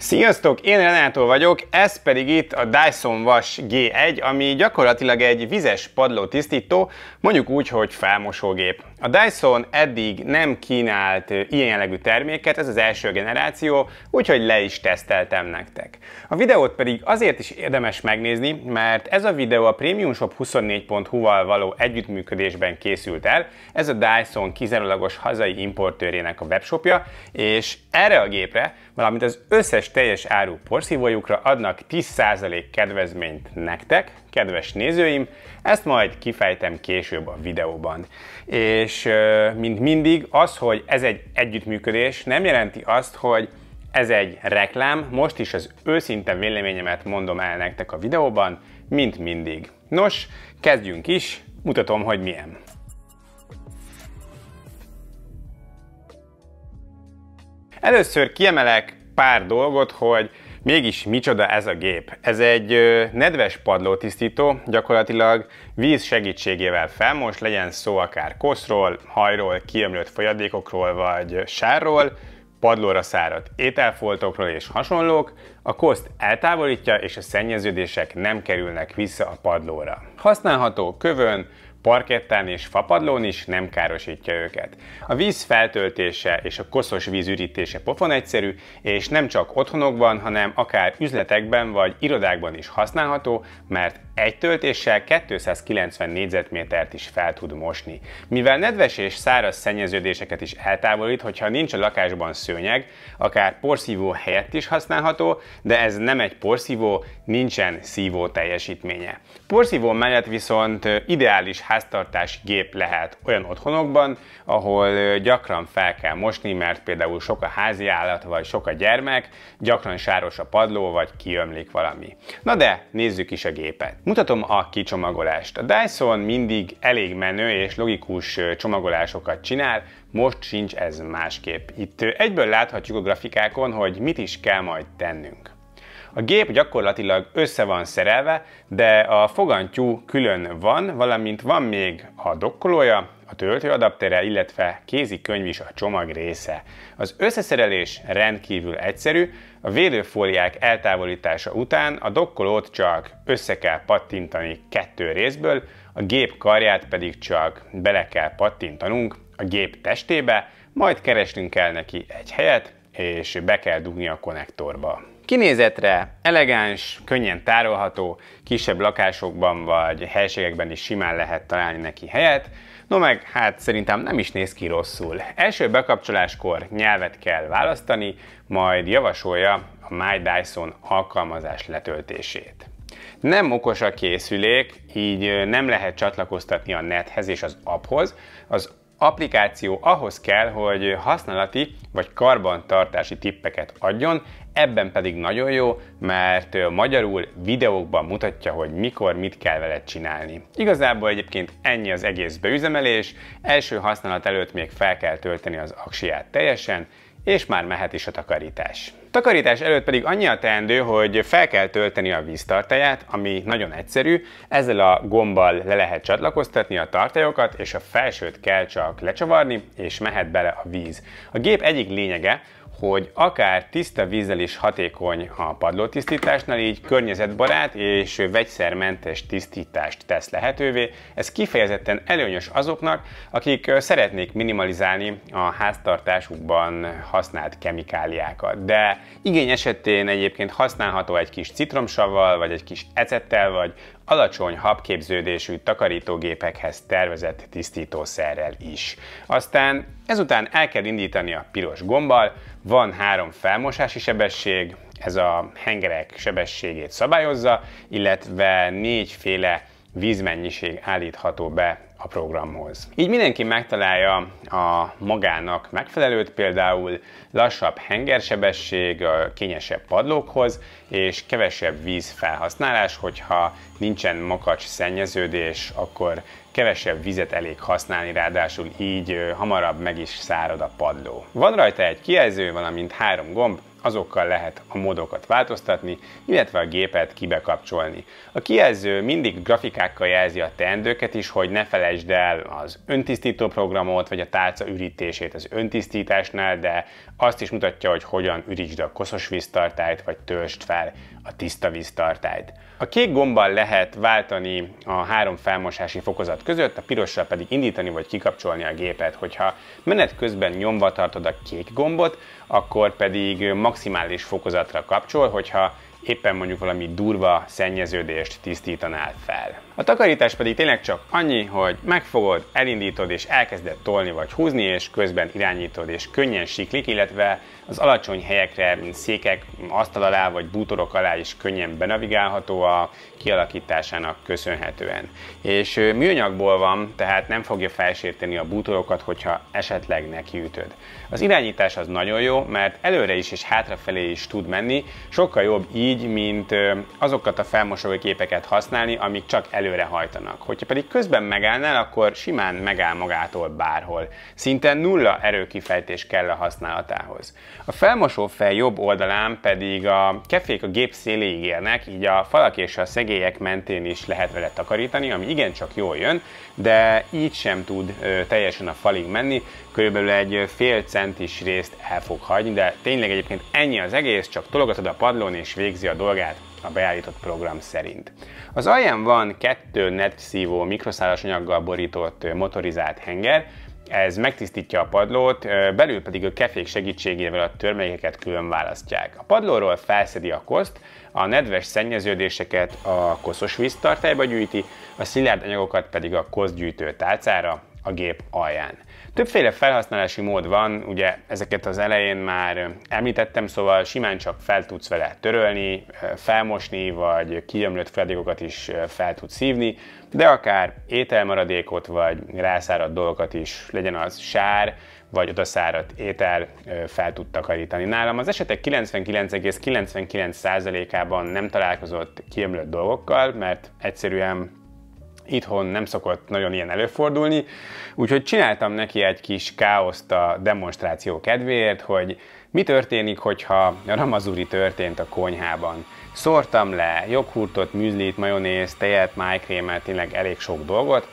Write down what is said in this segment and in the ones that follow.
Sziasztok, én Renátó vagyok, ez pedig itt a Dyson Wash G1, ami gyakorlatilag egy vizes padlótisztító, mondjuk úgy, hogy felmosógép. A Dyson eddig nem kínált ilyen jellegű terméket, ez az első generáció, úgyhogy le is teszteltem nektek. A videót pedig azért is érdemes megnézni, mert ez a videó a PremiumShop24.hu-val való együttműködésben készült el, ez a Dyson kizárólagos hazai importőrének a webshopja, és erre a gépre, valamint az összes teljes áru porszívójukra adnak 10% kedvezményt nektek, kedves nézőim, ezt majd kifejtem később a videóban. És mint mindig, az, hogy ez egy együttműködés, nem jelenti azt, hogy ez egy reklám, most is az őszinte véleményemet mondom el nektek a videóban, mint mindig. Nos, kezdjünk is, mutatom, hogy milyen. Először kiemelek pár dolgot, hogy mégis micsoda ez a gép. Ez egy nedves padlótisztító, gyakorlatilag víz segítségével felmos, legyen szó akár koszról, hajról, kiömlött folyadékokról vagy sárról, padlóra száradt ételfoltokról és hasonlók, a koszt eltávolítja és a szennyeződések nem kerülnek vissza a padlóra. Használható kövön, parkettán és fapadlón is nem károsítja őket. A víz feltöltése és a koszos víz ürítése pofon egyszerű, és nem csak otthonokban, hanem akár üzletekben vagy irodákban is használható, mert egy töltéssel 290 négyzetmétert is fel tud mosni. Mivel nedves és száraz szennyeződéseket is eltávolít, hogyha nincs a lakásban szőnyeg, akár porszívó helyett is használható, de ez nem egy porszívó, nincsen szívó teljesítménye. Porszívó mellett viszont ideális háztartási gép lehet olyan otthonokban, ahol gyakran fel kell mosni, mert például sok a háziállat vagy sok a gyermek, gyakran sáros a padló vagy kiömlik valami. Na de nézzük is a gépet. Mutatom a kicsomagolást. A Dyson mindig elég menő és logikus csomagolásokat csinál, most sincs ez másképp. Itt egyből láthatjuk a grafikákon, hogy mit is kell majd tennünk. A gép gyakorlatilag össze van szerelve, de a fogantyú külön van, valamint van még a dokkolója, a töltőadaptere, illetve kézikönyv is a csomag része. Az összeszerelés rendkívül egyszerű, a védőfóliák eltávolítása után a dokkolót csak össze kell pattintani 2 részből, a gép karját pedig csak bele kell pattintanunk a gép testébe, majd keresnünk kell neki egy helyet, és be kell dugni a konnektorba. Kinézetre elegáns, könnyen tárolható, kisebb lakásokban vagy helységekben is simán lehet találni neki helyet, no meg hát szerintem nem is néz ki rosszul. Első bekapcsoláskor nyelvet kell választani, majd javasolja a My Dyson alkalmazás letöltését. Nem okos a készülék, így nem lehet csatlakoztatni a nethez és az apphoz. Az applikáció ahhoz kell, hogy használati vagy karbantartási tippeket adjon, ebben pedig nagyon jó, mert magyarul videókban mutatja, hogy mikor mit kell vele csinálni. Igazából egyébként ennyi az egész beüzemelés, első használat előtt még fel kell tölteni az aksiját teljesen, és már mehet is a takarítás. Takarítás előtt pedig annyi a teendő, hogy fel kell tölteni a víztartályát, ami nagyon egyszerű, ezzel a gombbal le lehet csatlakoztatni a tartályokat, és a felsőt kell csak lecsavarni, és mehet bele a víz. A gép egyik lényege, hogy akár tiszta vízzel is hatékony a padlótisztításnál, így környezetbarát és vegyszermentes tisztítást tesz lehetővé. Ez kifejezetten előnyös azoknak, akik szeretnék minimalizálni a háztartásukban használt kemikáliákat. De igény esetén egyébként használható egy kis citromsavval, vagy egy kis ecettel, vagy alacsony habképződésű takarítógépekhez tervezett tisztítószerrel is. Aztán ezután el kell indítani a piros gombbal, van 3 felmosási sebesség, ez a hengerek sebességét szabályozza, illetve 4 féle vízmennyiség állítható be a programhoz. Így mindenki megtalálja a magának megfelelőt, például lassabb hengersebesség, kényesebb padlókhoz, és kevesebb víz felhasználás, hogyha nincsen makacs szennyeződés, akkor kevesebb vizet elég használni, ráadásul így hamarabb meg is szárad a padló. Van rajta egy kijelző, valamint 3 gomb, azokkal lehet a módokat változtatni, illetve a gépet kibekapcsolni. A kijelző mindig grafikákkal jelzi a teendőket is, hogy ne felejtsd el az öntisztító programot, vagy a tálca ürítését az öntisztításnál, de azt is mutatja, hogy hogyan ürítsd a koszos víztartályt, vagy töltsd fel a tiszta víztartályt. A kék gombbal lehet váltani a 3 felmosási fokozat között, a pirossal pedig indítani vagy kikapcsolni a gépet. Hogyha menet közben nyomva tartod a kék gombot, akkor pedig maximális fokozatra kapcsol, hogyha éppen mondjuk valami durva szennyeződést tisztítanál fel. A takarítás pedig tényleg csak annyi, hogy megfogod, elindítod és elkezded tolni vagy húzni, és közben irányítod és könnyen siklik, illetve az alacsony helyekre, mint székek, asztal alá vagy bútorok alá is könnyen benavigálható a kialakításának köszönhetően. És műanyagból van, tehát nem fogja felsérteni a bútorokat, hogyha esetleg nekiütöd. Az irányítás az nagyon jó, mert előre is és hátrafelé is tud menni, sokkal jobb így, mint azokat a felmosógépeket használni, amik csak előre hajtanak. Hogyha pedig közben megállnál, akkor simán megáll magától bárhol. Szinte nulla erőkifejtés kell a használatához. A felmosófej jobb oldalán pedig a kefék a gép széléig érnek, így a falak és a szegélyek mentén is lehet vele takarítani, ami igencsak jól jön, de így sem tud teljesen a falig menni, körülbelül egy fél centis részt el fog hagyni, de tényleg egyébként ennyi az egész, csak tologatod a padlón és végzi a dolgát a beállított program szerint. Az alján van 2 netszívó mikroszálas anyaggal borított motorizált henger, ez megtisztítja a padlót, belül pedig a kefék segítségével a törmelékeket külön választják. A padlóról felszedi a koszt, a nedves szennyeződéseket a koszos víztartályba gyűjti, a szilárd anyagokat pedig a kosztgyűjtő tálcára a gép alján. Többféle felhasználási mód van, ugye ezeket az elején már említettem, szóval simán csak fel tudsz vele törölni, felmosni, vagy kiömlött folyadékokat is fel tudsz szívni, de akár ételmaradékot, vagy rászáradt dolgokat is, legyen az sár, vagy odaszáradt étel fel tud takarítani. Nálam az esetek 99,99%-ában nem találkozott kiömlött dolgokkal, mert egyszerűen itthon nem szokott nagyon ilyen előfordulni, úgyhogy csináltam neki egy kis káoszt a demonstráció kedvéért, hogy mi történik, hogyha ramazuri történt a konyhában. Szórtam le joghurtot, műzlit, majonézt, tejet, májkrémet, tényleg elég sok dolgot,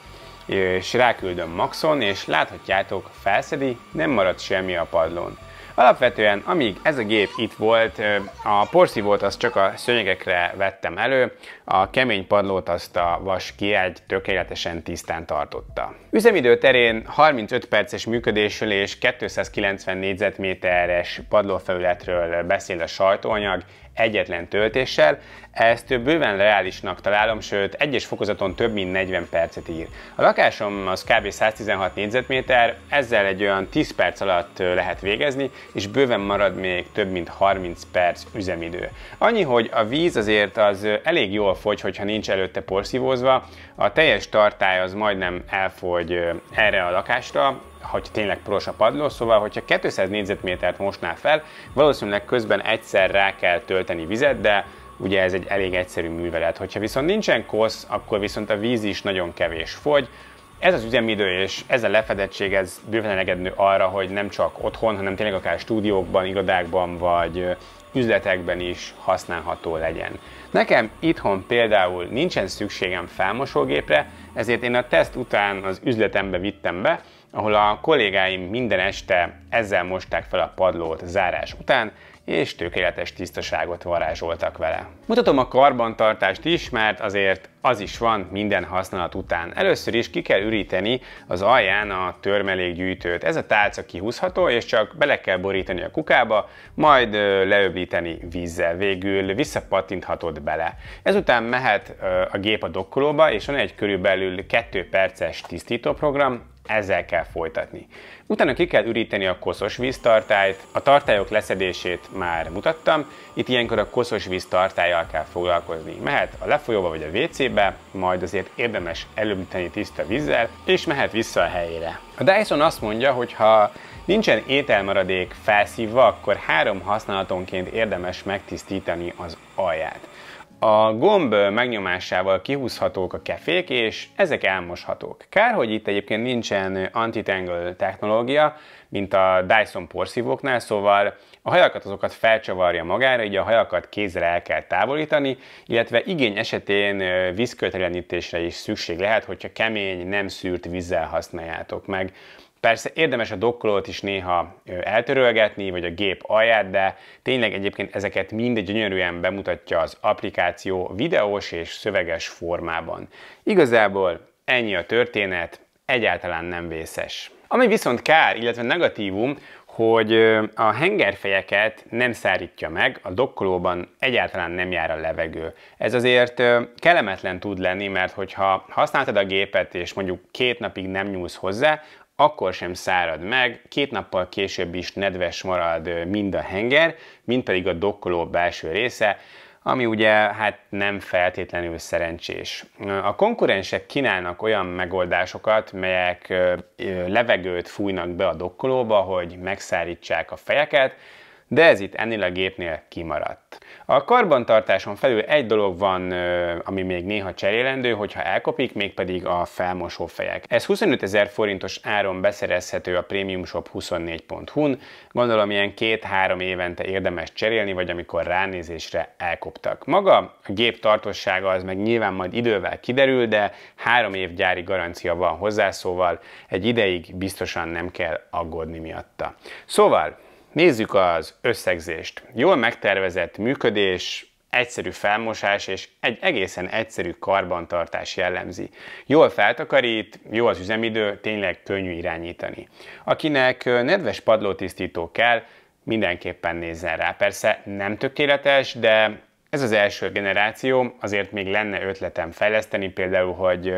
és ráküldöm Maxon, és láthatjátok, felszedi, nem maradt semmi a padlón. Alapvetően, amíg ez a gép itt volt, a porszívót azt csak a szőnyegekre vettem elő, a kemény padlót azt a vas kiágy tökéletesen tisztán tartotta. Üzemidő terén 35 perces működésről és 290 négyzetméteres padlófelületről beszél a sajtóanyag, egyetlen töltéssel, ezt bőven reálisnak találom, sőt egyes fokozaton több mint 40 percet ír. A lakásom az kb. 116 négyzetméter, ezzel egy olyan 10 perc alatt lehet végezni, és bőven marad még több mint 30 perc üzemidő. Annyi, hogy a víz azért az elég jól fogy, hogyha nincs előtte porszívózva, a teljes tartály az majdnem elfogy erre a lakásra, hogy tényleg poros a padló, szóval hogyha 200 négyzetmétert mosnál fel, valószínűleg közben egyszer rá kell tölteni vizet, de ugye ez egy elég egyszerű művelet. Hogyha viszont nincsen kosz, akkor viszont a víz is nagyon kevés fogy. Ez az üzemidő és ez a lefedettség, ez bőven elegedő arra, hogy nem csak otthon, hanem tényleg akár stúdiókban, irodákban vagy üzletekben is használható legyen. Nekem itthon például nincsen szükségem felmosógépre, ezért én a teszt után az üzletembe vittem be, ahol a kollégáim minden este ezzel mosták fel a padlót zárás után, és tökéletes tisztaságot varázsoltak vele. Mutatom a karbantartást is, mert azért az is van minden használat után. Először is ki kell üríteni az alján a törmelékgyűjtőt. Ez a tálca kihúzható, és csak bele kell borítani a kukába, majd leöblíteni vízzel. Végül visszapattinthatod bele. Ezután mehet a gép a dokkolóba, és van egy körülbelül 2 perces tisztítóprogram, ezzel kell folytatni. Utána ki kell üríteni a koszos víztartályt, a tartályok leszedését már mutattam, itt ilyenkor a koszos víztartállyal kell foglalkozni. Mehet a lefolyóba vagy a WC-be, majd azért érdemes elöblíteni tiszta vízzel, és mehet vissza a helyére. A Dyson azt mondja, hogy ha nincsen ételmaradék felszívva, akkor 3 használatonként érdemes megtisztítani az alját. A gomb megnyomásával kihúzhatók a kefék, és ezek elmoshatók. Kár, hogy itt egyébként nincsen anti-tangle technológia, mint a Dyson porszívóknál, szóval a hajakat azokat felcsavarja magára, így a hajakat kézzel el kell távolítani, illetve igény esetén vízkötelenítésre is szükség lehet, hogyha kemény, nem szűrt vízzel használjátok meg. Persze érdemes a dokkolót is néha eltörölgetni, vagy a gép alját, de tényleg egyébként ezeket mind gyönyörűen bemutatja az applikáció videós és szöveges formában. Igazából ennyi a történet, egyáltalán nem vészes. Ami viszont kár, illetve negatívum, hogy a hengerfejeket nem szárítja meg, a dokkolóban egyáltalán nem jár a levegő. Ez azért kellemetlen tud lenni, mert hogyha használtad a gépet és mondjuk 2 napig nem nyúlsz hozzá, akkor sem szárad meg, 2 nappal később is nedves marad mind a henger, mind pedig a dokkoló belső része, ami ugye hát nem feltétlenül szerencsés. A konkurensek kínálnak olyan megoldásokat, melyek levegőt fújnak be a dokkolóba, hogy megszárítsák a fejeket, de ez itt ennél a gépnél kimaradt. A karbantartáson felül egy dolog van, ami még néha cserélendő, hogyha elkopik, mégpedig a felmosó fejek. Ez 25 000 forintos áron beszerezhető a premiumshop24.hu-n, gondolom ilyen 2-3 évente érdemes cserélni, vagy amikor ránézésre elkoptak. Maga a gép tartósága az meg nyilván majd idővel kiderül, de 3 év gyári garancia van hozzá, szóval egy ideig biztosan nem kell aggódni miatta. Szóval nézzük az összegzést. Jól megtervezett működés, egyszerű felmosás és egy egészen egyszerű karbantartás jellemzi. Jól feltakarít, jó az üzemidő, tényleg könnyű irányítani. Akinek nedves padlótisztító kell, mindenképpen nézzen rá. Persze nem tökéletes, de ez az első generáció, azért még lenne ötletem fejleszteni, például, hogy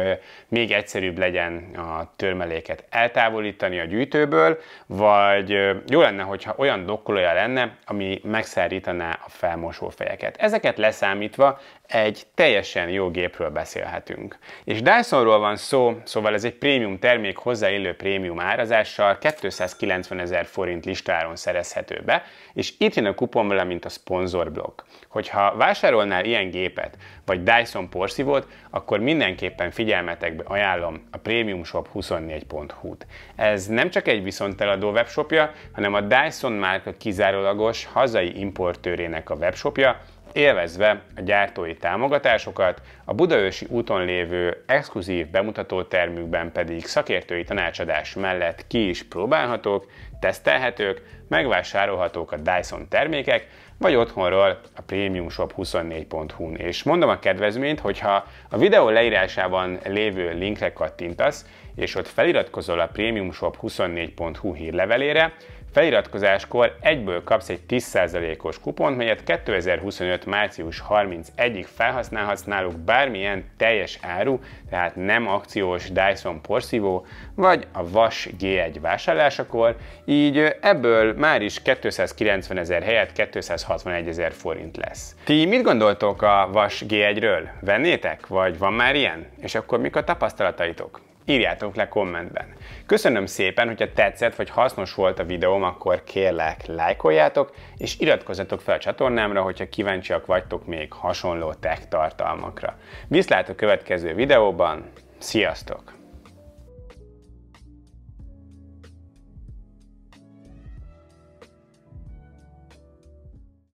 még egyszerűbb legyen a törmeléket eltávolítani a gyűjtőből, vagy jó lenne, hogyha olyan dokkolója lenne, ami megszárítaná a felmosó fejeket. Ezeket leszámítva egy teljesen jó gépről beszélhetünk. És Dysonról van szó, szóval ez egy prémium termék hozzáillő prémium árazással 290 000 forint listáron szerezhető be, és itt jön a kupon vele, mint a szponzorblokk. Hogyha vásárolnál ilyen gépet, vagy Dyson porszívót, akkor mindenképpen figyelmetekbe ajánlom a premiumshop24.hu-t. Ez nem csak egy viszonteladó webshopja, hanem a Dyson márka kizárólagos hazai importőrének a webshopja, élvezve a gyártói támogatásokat, a Budaörsi úton lévő exkluzív bemutatótermükben pedig szakértői tanácsadás mellett ki is próbálhatók, tesztelhetők, megvásárolhatók a Dyson termékek, vagy otthonról a premiumshop24.hu-n. És mondom a kedvezményt, hogyha a videó leírásában lévő linkre kattintasz, és ott feliratkozol a premiumshop24.hu hírlevelére, feliratkozáskor egyből kapsz egy 10%-os kupont, melyet 2025. március 31-ig felhasználhatsz náluk bármilyen teljes áru, tehát nem akciós Dyson porszívó, vagy a VAS G1 vásárlásakor, így ebből már is 290 000 helyett 261 000 forint lesz. Ti mit gondoltok a VAS G1-ről? Vennétek? Vagy van már ilyen? És akkor mik a tapasztalataitok? Írjátok le kommentben. Köszönöm szépen, hogyha tetszett vagy hasznos volt a videóm, akkor kérlek, lájkoljátok, és iratkozzatok fel a csatornámra, hogyha kíváncsiak vagytok még hasonló tech tartalmakra. Viszlát a következő videóban, sziasztok!